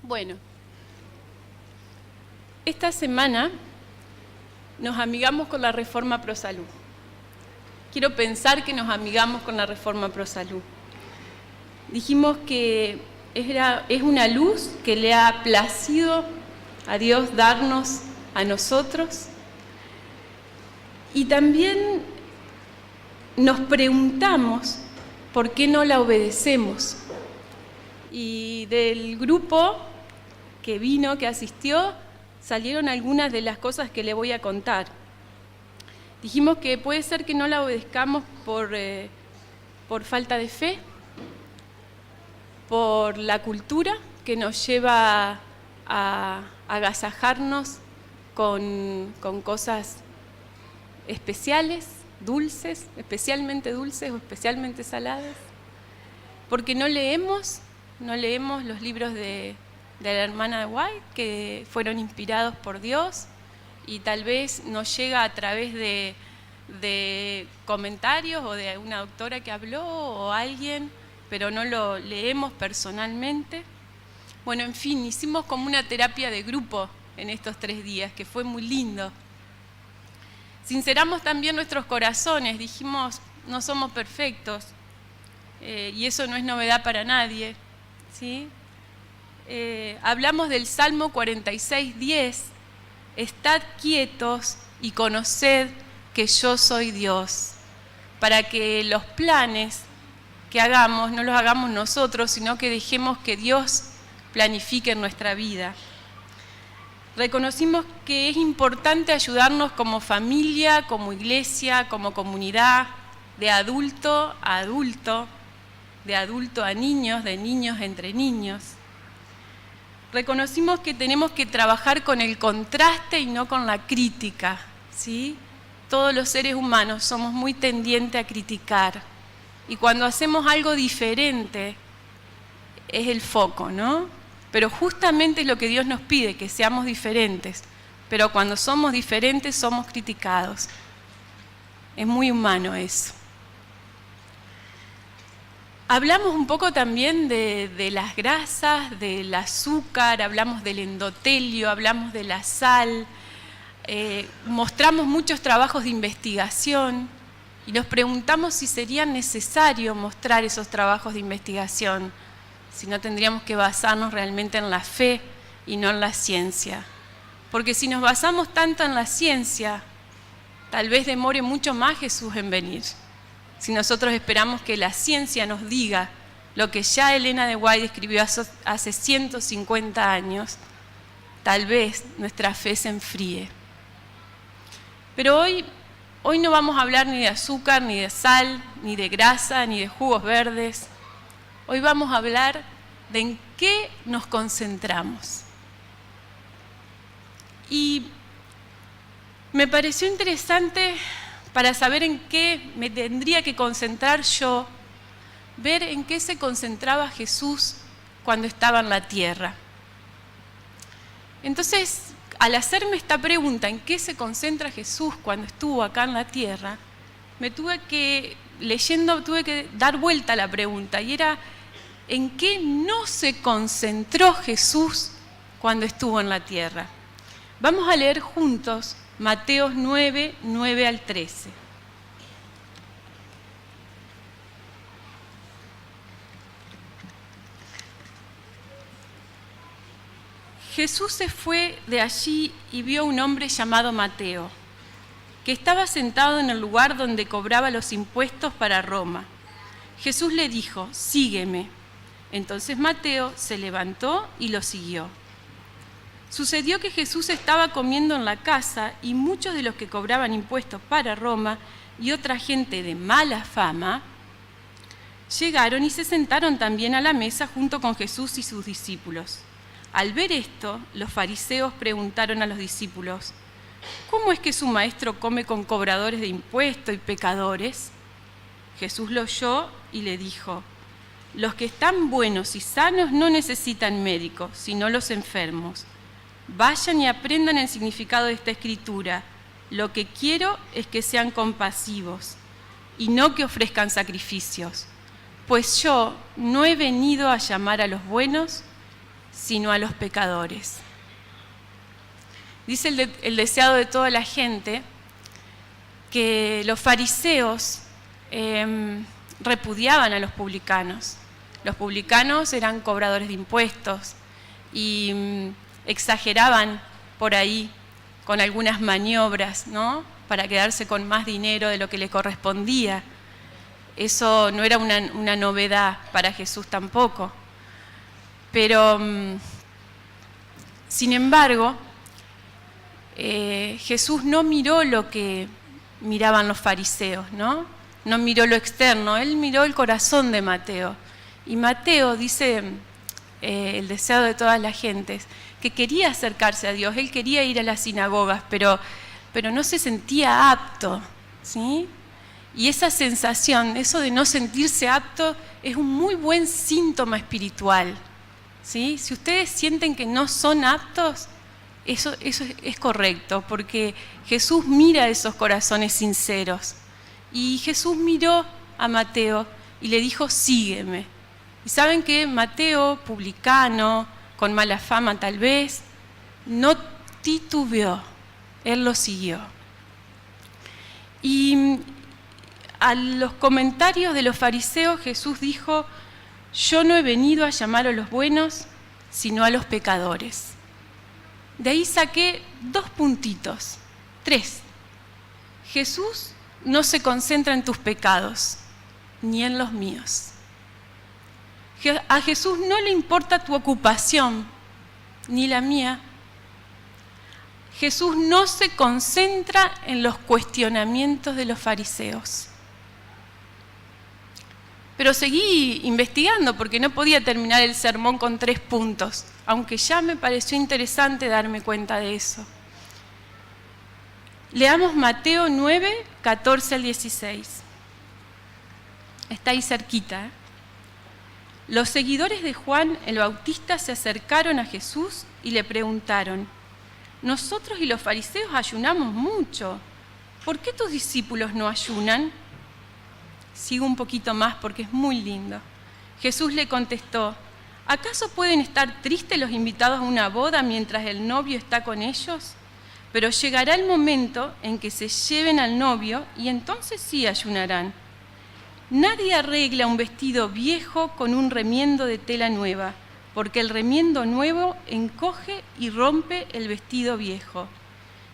Bueno, esta semana nos amigamos con la Reforma Prosalud. Quiero pensar que nos amigamos con la Reforma Prosalud. Dijimos que es una luz que le ha placido a Dios darnos a nosotros. Y también nos preguntamos por qué no la obedecemos. Y del grupo que vino, que asistió, salieron algunas de las cosas que le voy a contar. Dijimos que puede ser que no la obedezcamos por falta de fe, por la cultura que nos lleva a agasajarnos con cosas especiales, dulces, especialmente dulces o especialmente saladas, porque no leemos los libros de la hermana de White, que fueron inspirados por Dios, y tal vez nos llega a través de comentarios o de una doctora que habló o alguien, pero no lo leemos personalmente. Bueno, en fin, hicimos como una terapia de grupo en estos 3 días, que fue muy lindo. Sinceramos también nuestros corazones, dijimos, no somos perfectos, y eso no es novedad para nadie, ¿sí? Hablamos del Salmo 46:10, estad quietos y conoced que yo soy Dios, para que los planes que hagamos no los hagamos nosotros, sino que dejemos que Dios planifique en nuestra vida. Reconocimos que es importante ayudarnos como familia, como iglesia, como comunidad, de adulto a adulto, de adulto a niños, de niños entre niños. Reconocimos que tenemos que trabajar con el contraste y no con la crítica, ¿sí? Todos los seres humanos somos muy tendientes a criticar, y cuando hacemos algo diferente es el foco, ¿no? Pero justamente es lo que Dios nos pide, que seamos diferentes, pero cuando somos diferentes somos criticados. Es muy humano eso. Hablamos un poco también de las grasas, del azúcar, hablamos del endotelio, hablamos de la sal, mostramos muchos trabajos de investigación y nos preguntamos si sería necesario mostrar esos trabajos de investigación, si no tendríamos que basarnos realmente en la fe y no en la ciencia. Porque si nos basamos tanto en la ciencia, tal vez demore mucho más Jesús en venir. Si nosotros esperamos que la ciencia nos diga lo que ya Elena de White escribió hace 150 años, tal vez nuestra fe se enfríe. Pero hoy no vamos a hablar ni de azúcar, ni de sal, ni de grasa, ni de jugos verdes. Hoy vamos a hablar de en qué nos concentramos. Y me pareció interesante, para saber en qué me tendría que concentrar yo, ver en qué se concentraba Jesús cuando estaba en la tierra. Entonces, al hacerme esta pregunta, ¿en qué se concentra Jesús cuando estuvo acá en la tierra?, tuve que dar vuelta a la pregunta, y era, ¿en qué no se concentró Jesús cuando estuvo en la tierra? Vamos a leer juntos Mateo 9, 9 al 13. Jesús se fue de allí y vio a un hombre llamado Mateo, que estaba sentado en el lugar donde cobraba los impuestos para Roma. Jesús le dijo, sígueme. Entonces Mateo se levantó y lo siguió. Sucedió que Jesús estaba comiendo en la casa, y muchos de los que cobraban impuestos para Roma y otra gente de mala fama llegaron y se sentaron también a la mesa junto con Jesús y sus discípulos. Al ver esto, los fariseos preguntaron a los discípulos, ¿cómo es que su maestro come con cobradores de impuestos y pecadores? Jesús lo oyó y le dijo, los que están buenos y sanos no necesitan médico, sino los enfermos. Vayan y aprendan el significado de esta escritura. Lo que quiero es que sean compasivos y no que ofrezcan sacrificios, pues yo no he venido a llamar a los buenos, sino a los pecadores. Dice el deseado de toda la gente que los fariseos repudiaban a los publicanos. Los publicanos eran cobradores de impuestos y exageraban por ahí con algunas maniobras, ¿no?, para quedarse con más dinero de lo que le correspondía. Eso no era una novedad para Jesús tampoco. Pero, sin embargo, Jesús no miró lo que miraban los fariseos, ¿no? No miró lo externo, él miró el corazón de Mateo. Y Mateo, dice el deseado de todas las gentes, que quería acercarse a Dios, él quería ir a las sinagogas, pero no se sentía apto, ¿sí? Y esa sensación, eso de no sentirse apto, es un muy buen síntoma espiritual, ¿sí? Si ustedes sienten que no son aptos, eso es correcto, porque Jesús mira esos corazones sinceros. Y Jesús miró a Mateo y le dijo, sígueme. Y saben que Mateo, publicano, con mala fama tal vez, no titubeó, él lo siguió. Y a los comentarios de los fariseos Jesús dijo, yo no he venido a llamar a los buenos, sino a los pecadores. De ahí saqué 2 puntitos, 3. Jesús no se concentra en tus pecados, ni en los míos. A Jesús no le importa tu ocupación, ni la mía. Jesús no se concentra en los cuestionamientos de los fariseos. Pero seguí investigando porque no podía terminar el sermón con 3 puntos, aunque ya me pareció interesante darme cuenta de eso. Leamos Mateo 9, 14 al 16. Está ahí cerquita, ¿eh? Los seguidores de Juan el Bautista se acercaron a Jesús y le preguntaron, nosotros y los fariseos ayunamos mucho, ¿por qué tus discípulos no ayunan? Sigo un poquito más porque es muy lindo. Jesús le contestó, ¿acaso pueden estar tristes los invitados a una boda mientras el novio está con ellos? Pero llegará el momento en que se lleven al novio y entonces sí ayunarán. Nadie arregla un vestido viejo con un remiendo de tela nueva, porque el remiendo nuevo encoge y rompe el vestido viejo,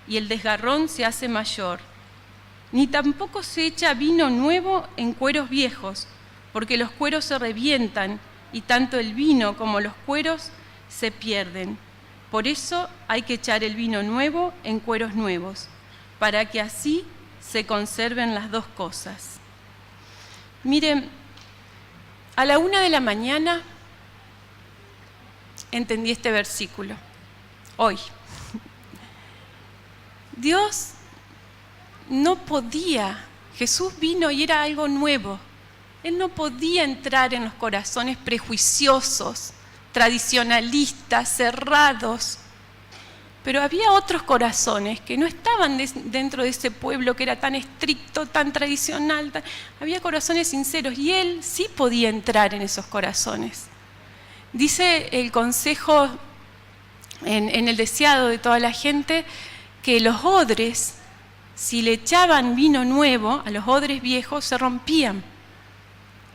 y el desgarrón se hace mayor. Ni tampoco se echa vino nuevo en cueros viejos, porque los cueros se revientan, y tanto el vino como los cueros se pierden. Por eso hay que echar el vino nuevo en cueros nuevos, para que así se conserven las 2 cosas. Miren, a la 1 de la mañana entendí este versículo, hoy. Dios no podía, Jesús vino y era algo nuevo. Él no podía entrar en los corazones prejuiciosos, tradicionalistas, cerrados. Pero había otros corazones que no estaban dentro de ese pueblo que era tan estricto, tan tradicional. Había corazones sinceros y él sí podía entrar en esos corazones. Dice el consejo en el deseado de toda la gente que los odres, si le echaban vino nuevo a los odres viejos, se rompían.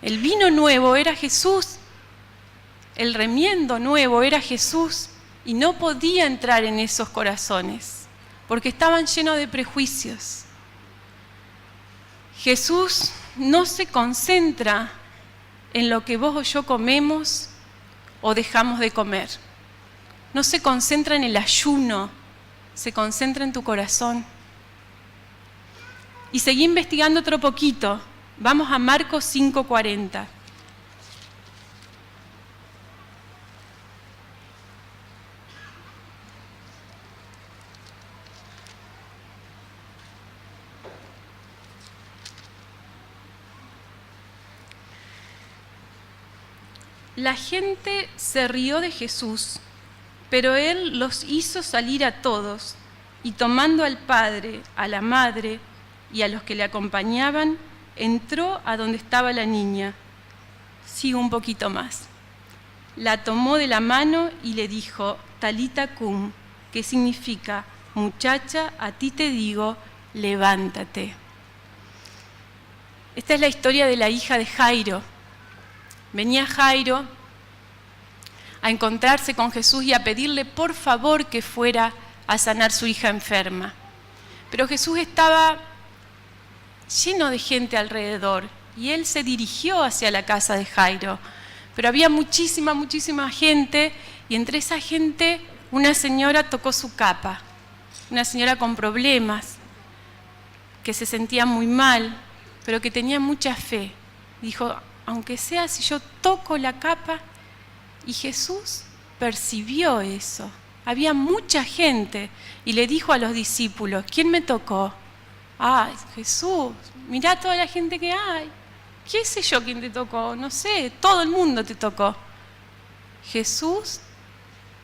El vino nuevo era Jesús, el remiendo nuevo era Jesús. Y no podía entrar en esos corazones, porque estaban llenos de prejuicios. Jesús no se concentra en lo que vos o yo comemos o dejamos de comer. No se concentra en el ayuno, se concentra en tu corazón. Y seguí investigando otro poquito. Vamos a Marcos 5:40. La gente se rió de Jesús, pero él los hizo salir a todos, y tomando al padre, a la madre y a los que le acompañaban, entró a donde estaba la niña. Sigo un poquito más. la tomó de la mano y le dijo, Talita cum, que significa, muchacha, a ti te digo, levántate. Esta es la historia de la hija de Jairo. Venía Jairo a encontrarse con Jesús y a pedirle por favor que fuera a sanar su hija enferma. Pero Jesús estaba lleno de gente alrededor y él se dirigió hacia la casa de Jairo. Pero había muchísima gente y entre esa gente una señora tocó su capa, una señora con problemas, que se sentía muy mal, pero que tenía mucha fe. Dijo, aunque sea si yo toco la capa, y Jesús percibió eso. Había mucha gente y le dijo a los discípulos, ¿quién me tocó? Ah, Jesús, mirá toda la gente que hay. ¿Qué sé yo quién te tocó? No sé, todo el mundo te tocó. Jesús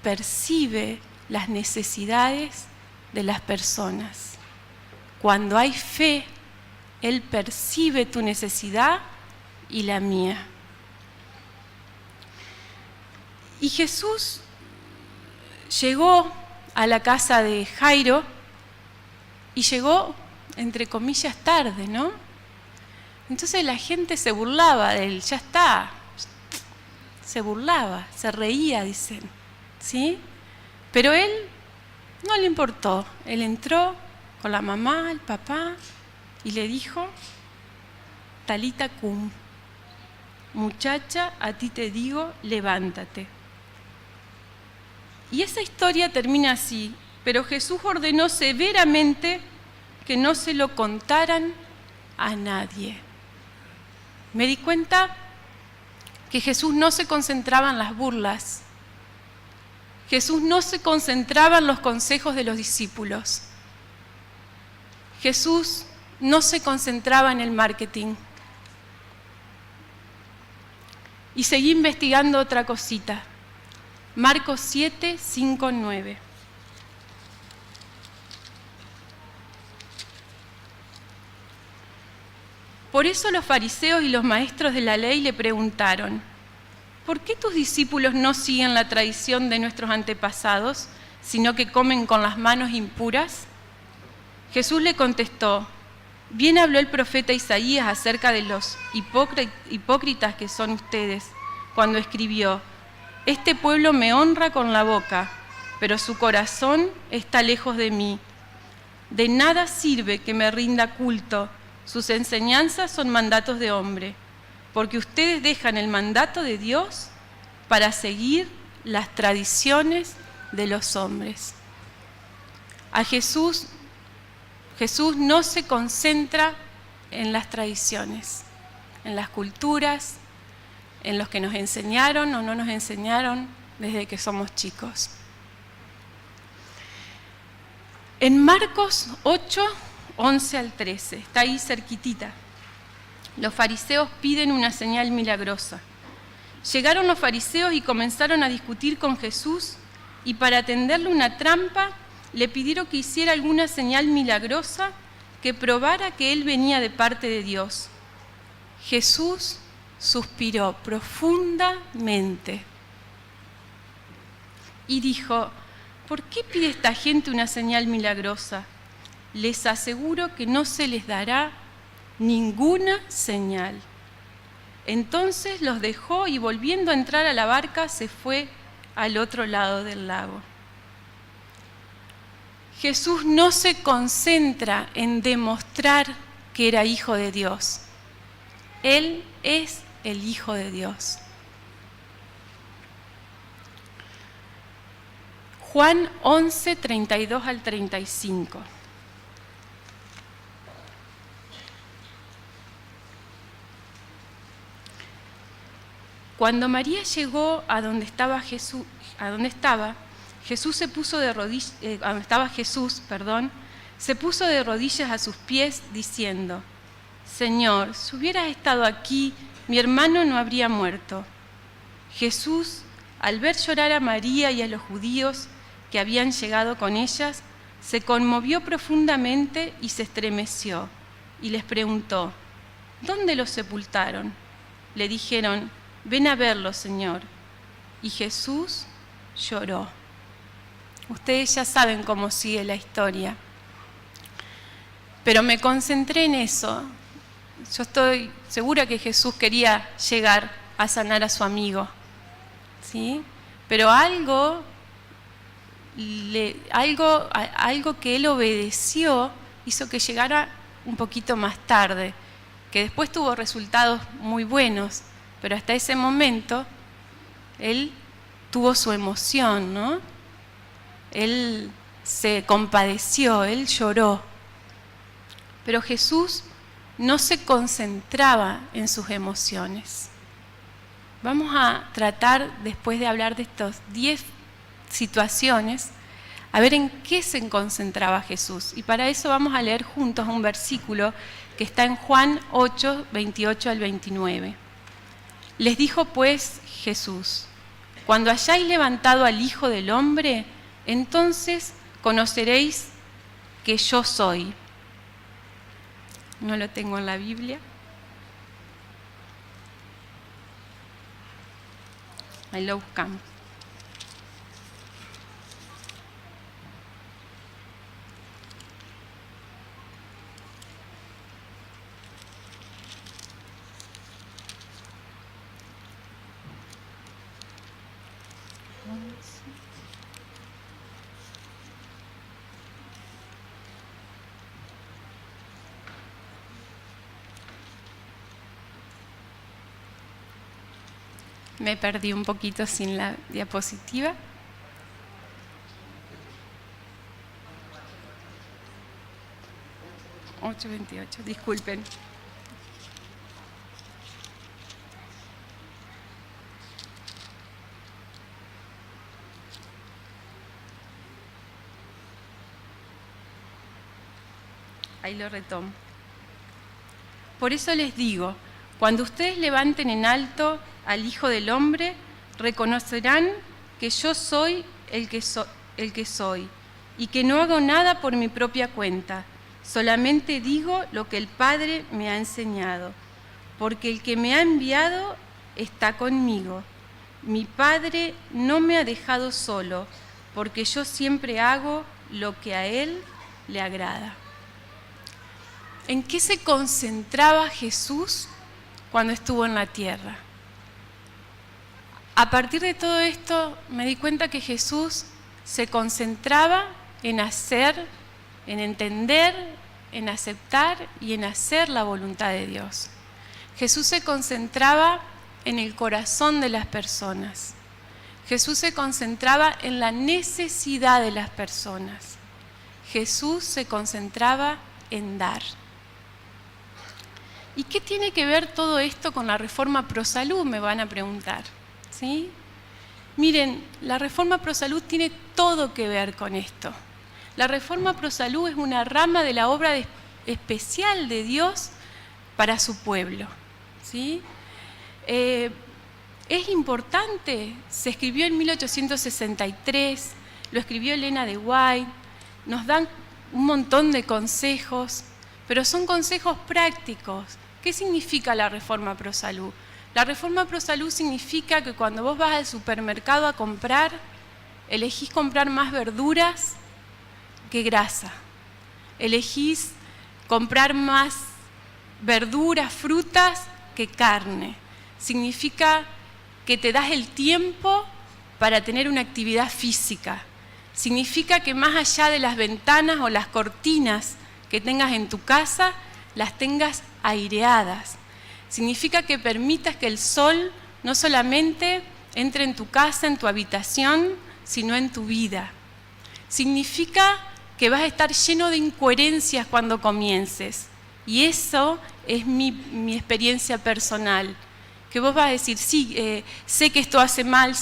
percibe las necesidades de las personas. Cuando hay fe, Él percibe tu necesidad y la mía. Y Jesús llegó a la casa de Jairo y llegó, entre comillas, tarde, ¿no? Entonces la gente se burlaba de él, ya está, se burlaba, se reía, dicen, ¿sí? Pero él no le importó, él entró con la mamá, el papá, y le dijo, Talita cum, muchacha, a ti te digo, levántate. Y esa historia termina así, pero Jesús ordenó severamente que no se lo contaran a nadie. Me di cuenta que Jesús no se concentraba en las burlas. Jesús no se concentraba en los consejos de los discípulos. Jesús no se concentraba en el marketing. Y seguí investigando otra cosita. Marcos 7, 5, 9. Por eso los fariseos y los maestros de la ley le preguntaron, ¿por qué tus discípulos no siguen la tradición de nuestros antepasados, sino que comen con las manos impuras? Jesús le contestó, bien habló el profeta Isaías acerca de los hipócritas que son ustedes, cuando escribió, este pueblo me honra con la boca, pero su corazón está lejos de mí. De nada sirve que me rinda culto, sus enseñanzas son mandatos de hombre, porque ustedes dejan el mandato de Dios para seguir las tradiciones de los hombres. A Jesús no se concentra en las tradiciones, en las culturas, en los que nos enseñaron o no nos enseñaron desde que somos chicos. En Marcos 8, 11 al 13, está ahí cerquitita. Los fariseos piden una señal milagrosa. Llegaron los fariseos y comenzaron a discutir con Jesús y para tenderle una trampa le pidieron que hiciera alguna señal milagrosa que probara que él venía de parte de Dios. Jesús suspiró profundamente y dijo, ¿por qué pide esta gente una señal milagrosa? Les aseguro que no se les dará ninguna señal. Entonces los dejó y volviendo a entrar a la barca se fue al otro lado del lago. Jesús no se concentra en demostrar que era hijo de Dios. Él es el Hijo de Dios. Juan 11, 32 al 35. Cuando María llegó a donde estaba Jesús, se puso de rodillas a sus pies diciendo, Señor, si hubieras estado aquí, mi hermano no habría muerto. Jesús, al ver llorar a María y a los judíos que habían llegado con ellas, se conmovió profundamente y se estremeció y les preguntó, ¿dónde los sepultaron? Le dijeron, ven a verlo, Señor. y Jesús lloró. Ustedes ya saben cómo sigue la historia. Pero me concentré en eso. Yo estoy segura que Jesús quería llegar a sanar a su amigo, ¿sí? Pero algo que él obedeció hizo que llegara un poquito más tarde, que después tuvo resultados muy buenos, pero hasta ese momento él tuvo su emoción, ¿no? Él se compadeció, él lloró. Pero Jesús no se concentraba en sus emociones. Vamos a tratar, después de hablar de estos 10 situaciones, a ver en qué se concentraba Jesús. Y para eso vamos a leer juntos un versículo que está en Juan 8, 28 al 29. Les dijo pues Jesús: cuando hayáis levantado al Hijo del Hombre, entonces conoceréis que yo soy. No lo tengo en la Biblia. Ahí lo buscamos. Me perdí un poquito sin la diapositiva. Ocho 28, disculpen. Ahí lo retomo. Por eso les digo, cuando ustedes levanten en alto al Hijo del Hombre, reconocerán que yo soy el que soy, y que no hago nada por mi propia cuenta, solamente digo lo que el Padre me ha enseñado, porque el que me ha enviado está conmigo. Mi Padre no me ha dejado solo, porque yo siempre hago lo que a Él le agrada. ¿En qué se concentraba Jesús cuando estuvo en la tierra? A partir de todo esto me di cuenta que Jesús se concentraba en hacer, en entender, en aceptar y en hacer la voluntad de Dios. Jesús se concentraba en el corazón de las personas. Jesús se concentraba en la necesidad de las personas. Jesús se concentraba en dar. ¿Y qué tiene que ver todo esto con la reforma Prosalud? Me van a preguntar, ¿sí? Miren, la reforma Prosalud tiene todo que ver con esto. La reforma Prosalud es una rama de la obra especial de Dios para su pueblo, ¿sí? Es importante, se escribió en 1863, lo escribió Elena de White, nos dan un montón de consejos, pero son consejos prácticos. ¿Qué significa la reforma Prosalud? La reforma Prosalud significa que cuando vos vas al supermercado a comprar, elegís comprar más verduras que grasa. Elegís comprar más verduras, frutas que carne. Significa que te das el tiempo para tener una actividad física. Significa que más allá de las ventanas o las cortinas que tengas en tu casa, las tengas aireadas. Significa que permitas que el sol no solamente entre en tu casa, en tu habitación, sino en tu vida. Significa que vas a estar lleno de incoherencias cuando comiences. Y eso es mi experiencia personal. Que vos vas a decir, sí, sé que esto hace mal,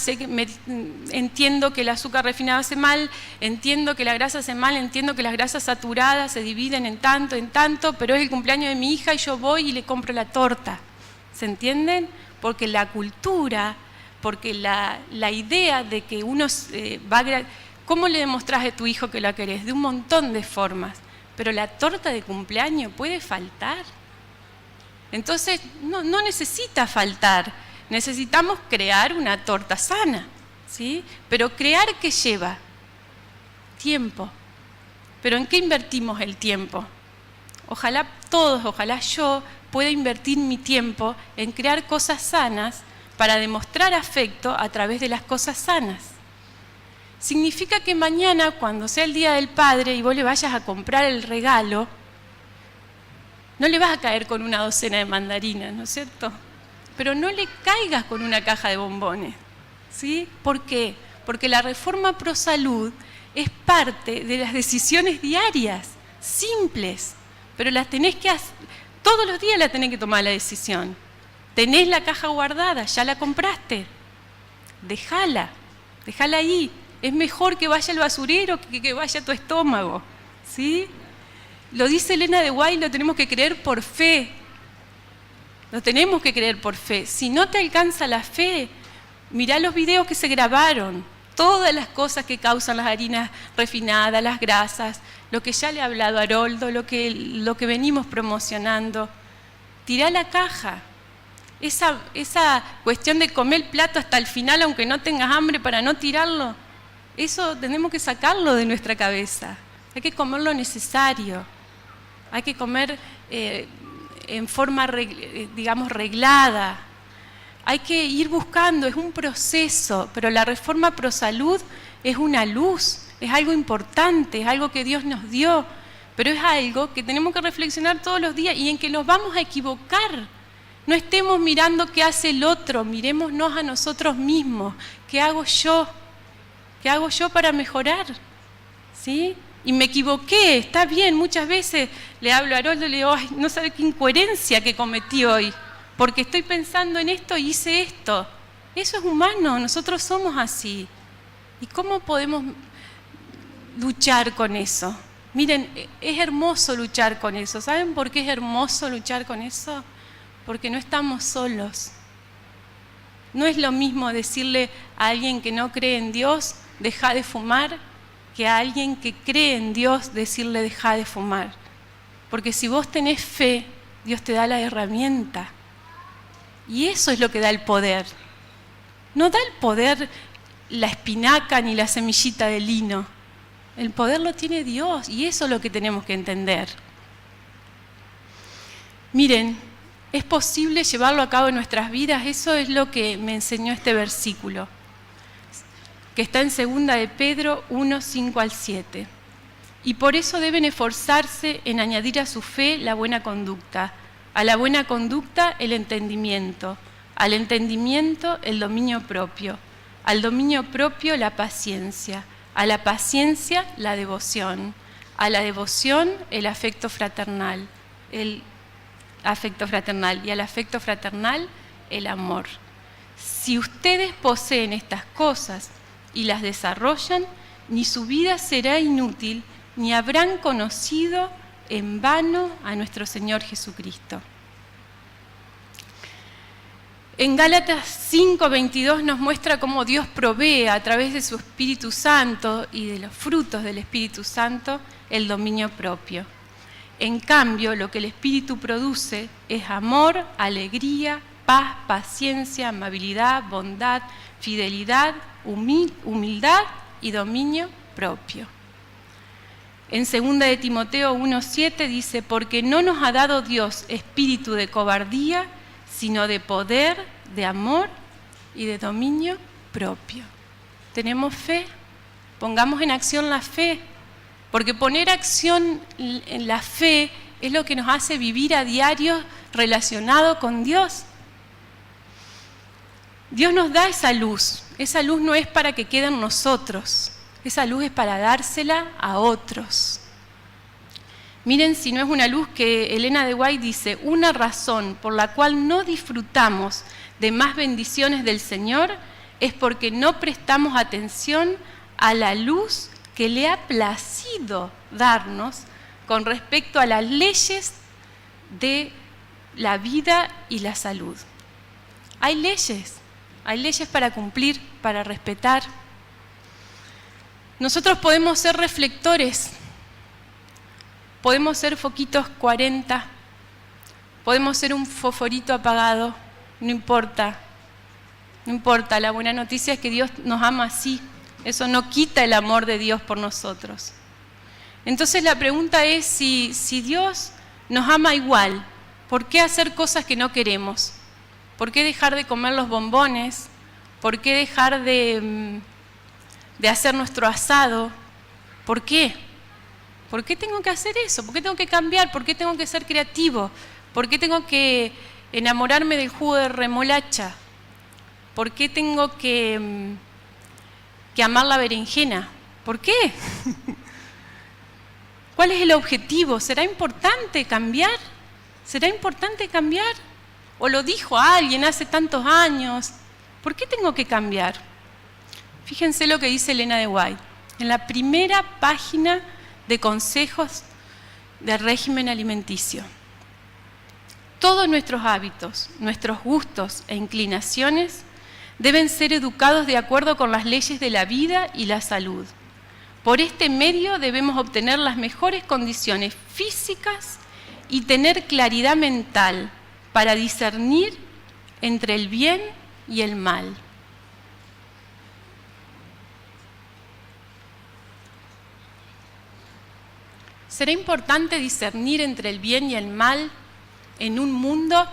entiendo que el azúcar refinado hace mal, entiendo que la grasa hace mal, entiendo que las grasas saturadas se dividen en tanto, pero es el cumpleaños de mi hija y yo voy y le compro la torta. ¿Se entienden? Porque la cultura, porque la idea de que uno va a... ¿Cómo le demostrás a tu hijo que la querés? De un montón de formas. Pero la torta de cumpleaños puede faltar. Entonces, no necesita faltar. necesitamos crear una torta sana, ¿sí? Pero crear, ¿qué lleva? Tiempo. ¿Pero en qué invertimos el tiempo? Ojalá todos, ojalá yo pueda invertir mi tiempo en crear cosas sanas para demostrar afecto a través de las cosas sanas. Significa que mañana, cuando sea el Día del Padre y vos le vayas a comprar el regalo, no le vas a caer con una docena de mandarinas, ¿no es cierto? Pero no le caigas con una caja de bombones, ¿sí? ¿Por qué? Porque la reforma pro salud es parte de las decisiones diarias, simples, pero las tenés que hacer, todos los días la tenés que tomar la decisión. Tenés la caja guardada, ya la compraste, déjala ahí. Es mejor que vaya al basurero que vaya a tu estómago, ¿sí? Lo dice Elena de White, lo tenemos que creer por fe. Lo tenemos que creer por fe. Si no te alcanza la fe, mirá los videos que se grabaron, todas las cosas que causan las harinas refinadas, las grasas, lo que ya le ha hablado Haroldo, lo que venimos promocionando. Tirá la caja. Esa cuestión de comer el plato hasta el final, aunque no tengas hambre, para no tirarlo, eso tenemos que sacarlo de nuestra cabeza. Hay que comer lo necesario. Hay que comer en forma, digamos, reglada. Hay que ir buscando, es un proceso, pero la reforma pro salud es una luz, es algo importante, es algo que Dios nos dio, pero es algo que tenemos que reflexionar todos los días y en que nos vamos a equivocar. No estemos mirando qué hace el otro, mirémonos a nosotros mismos. ¿Qué hago yo? ¿Qué hago yo para mejorar? ¿Sí? Y me equivoqué, está bien, muchas veces le hablo a Haroldo y le digo, ay, no sabe qué incoherencia que cometí hoy, porque estoy pensando en esto y hice esto. Eso es humano, nosotros somos así. ¿Y cómo podemos luchar con eso? Miren, es hermoso luchar con eso. ¿Saben por qué es hermoso luchar con eso? Porque no estamos solos. No es lo mismo decirle a alguien que no cree en Dios, deja de fumar, que a alguien que cree en Dios decirle deja de fumar. Porque si vos tenés fe, Dios te da la herramienta. Y eso es lo que da el poder. No da el poder la espinaca ni la semillita de lino. El poder lo tiene Dios y eso es lo que tenemos que entender. Miren, es posible llevarlo a cabo en nuestras vidas. Eso es lo que me enseñó este versículo, que está en 2 de Pedro 1, 5 al 7. Y por eso deben esforzarse en añadir a su fe la buena conducta, a la buena conducta el entendimiento, al entendimiento el dominio propio, al dominio propio la paciencia, a la paciencia la devoción, a la devoción el afecto fraternal, y al afecto fraternal el amor. Si ustedes poseen estas cosas y las desarrollan, ni su vida será inútil, ni habrán conocido en vano a nuestro Señor Jesucristo. En Gálatas 5:22 nos muestra cómo Dios provee a través de su Espíritu Santo y de los frutos del Espíritu Santo el dominio propio. En cambio, lo que el Espíritu produce es amor, alegría, paz, paciencia, amabilidad, bondad, fidelidad, humildad y dominio propio. En 2 de Timoteo 1:7 dice, porque no nos ha dado Dios espíritu de cobardía, sino de poder, de amor y de dominio propio. ¿Tenemos fe? Pongamos en acción la fe, porque poner acción en la fe es lo que nos hace vivir a diario relacionado con Dios. Dios nos da esa luz no es para que quede en nosotros, esa luz es para dársela a otros. Miren si no es una luz que Elena de White dice, una razón por la cual no disfrutamos de más bendiciones del Señor es porque no prestamos atención a la luz que le ha placido darnos con respecto a las leyes de la vida y la salud. Hay leyes para cumplir, para respetar. Nosotros podemos ser reflectores, podemos ser foquitos 40, podemos ser un fosforito apagado, no importa. No importa, la buena noticia es que Dios nos ama así. Eso no quita el amor de Dios por nosotros. Entonces la pregunta es, si Dios nos ama igual, ¿por qué hacer cosas que no queremos? ¿Por qué dejar de comer los bombones? ¿Por qué dejar de hacer nuestro asado? ¿Por qué? ¿Por qué tengo que hacer eso? ¿Por qué tengo que cambiar? ¿Por qué tengo que ser creativo? ¿Por qué tengo que enamorarme del jugo de remolacha? ¿Por qué tengo que amar la berenjena? ¿Por qué? ¿Cuál es el objetivo? ¿Será importante cambiar? ¿Será importante cambiar? ¿O lo dijo alguien hace tantos años? ¿Por qué tengo que cambiar? Fíjense lo que dice Elena de White. En la primera página de consejos del régimen alimenticio. Todos nuestros hábitos, nuestros gustos e inclinaciones deben ser educados de acuerdo con las leyes de la vida y la salud. Por este medio debemos obtener las mejores condiciones físicas y tener claridad mental para discernir entre el bien y el mal. ¿Será importante discernir entre el bien y el mal en un mundo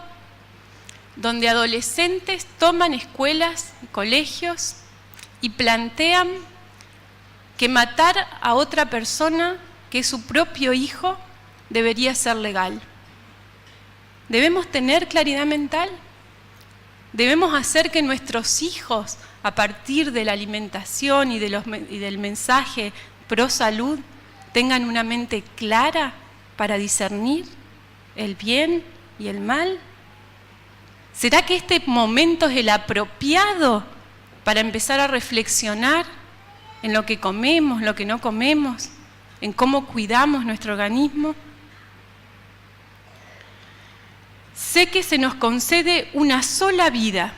donde adolescentes toman escuelas y colegios y plantean que matar a otra persona que es su propio hijo debería ser legal? ¿Debemos tener claridad mental? ¿Debemos hacer que nuestros hijos, a partir de la alimentación y del mensaje pro salud, tengan una mente clara para discernir el bien y el mal? ¿Será que este momento es el apropiado para empezar a reflexionar en lo que comemos, lo que no comemos, en cómo cuidamos nuestro organismo? Sé que se nos concede una sola vida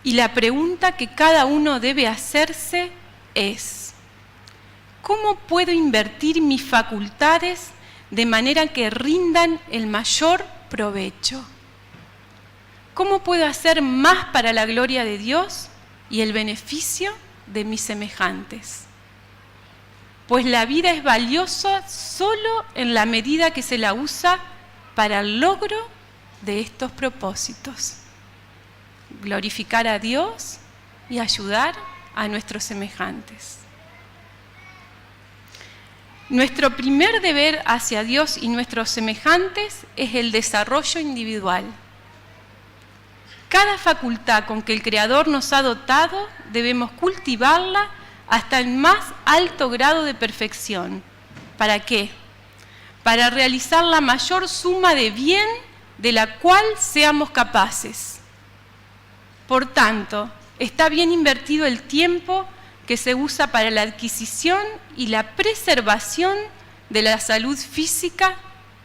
y la pregunta que cada uno debe hacerse es: ¿cómo puedo invertir mis facultades de manera que rindan el mayor provecho? ¿Cómo puedo hacer más para la gloria de Dios y el beneficio de mis semejantes? Pues la vida es valiosa solo en la medida que se la usa para el logro de estos propósitos: glorificar a Dios y ayudar a nuestros semejantes. Nuestro primer deber hacia Dios y nuestros semejantes es el desarrollo individual. Cada facultad con que el Creador nos ha dotado debemos cultivarla hasta el más alto grado de perfección. ¿Para qué? Para realizar la mayor suma de bien de la cual seamos capaces. Por tanto, está bien invertido el tiempo que se usa para la adquisición y la preservación de la salud física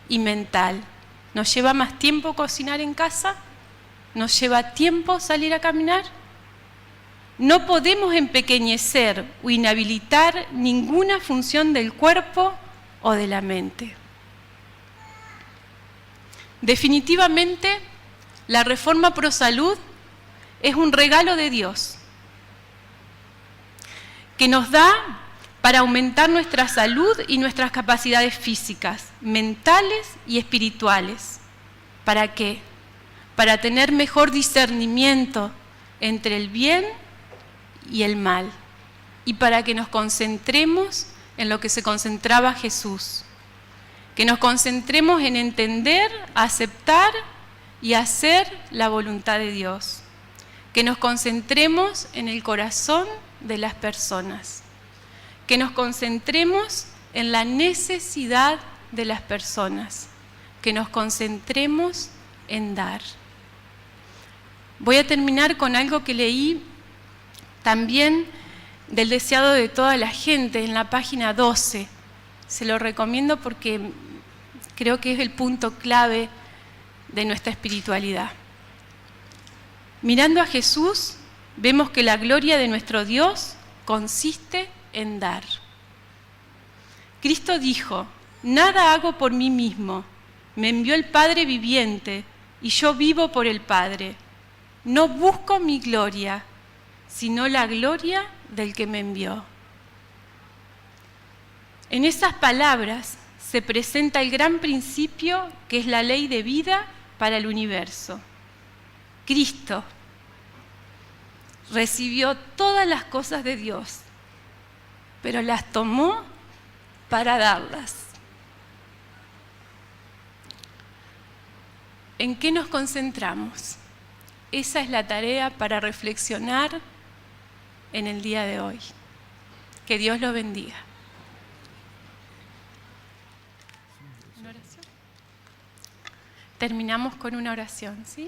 y mental. ¿Nos lleva más tiempo cocinar en casa? ¿Nos lleva tiempo salir a caminar? No podemos empequeñecer o inhabilitar ninguna función del cuerpo o de la mente. Definitivamente, la reforma pro salud es un regalo de Dios que nos da para aumentar nuestra salud y nuestras capacidades físicas, mentales y espirituales. ¿Para qué? Para tener mejor discernimiento entre el bien y el mal, y para que nos concentremos en lo que se concentraba Jesús, que nos concentremos en entender, aceptar y hacer la voluntad de Dios, que nos concentremos en el corazón de las personas, que nos concentremos en la necesidad de las personas, que nos concentremos en dar. Voy a terminar con algo que leí también del deseado de toda la gente en la página 12. Se lo recomiendo porque creo que es el punto clave de nuestra espiritualidad. Mirando a Jesús, vemos que la gloria de nuestro Dios consiste en dar. Cristo dijo: nada hago por mí mismo, me envió el Padre viviente y yo vivo por el Padre. No busco mi gloria, sino la gloria del que me envió. En esas palabras se presenta el gran principio que es la ley de vida para el universo. Cristo recibió todas las cosas de Dios, pero las tomó para darlas. ¿En qué nos concentramos? Esa es la tarea para reflexionar en el día de hoy. Que Dios los bendiga. ¿Una oración? Terminamos con una oración, ¿sí?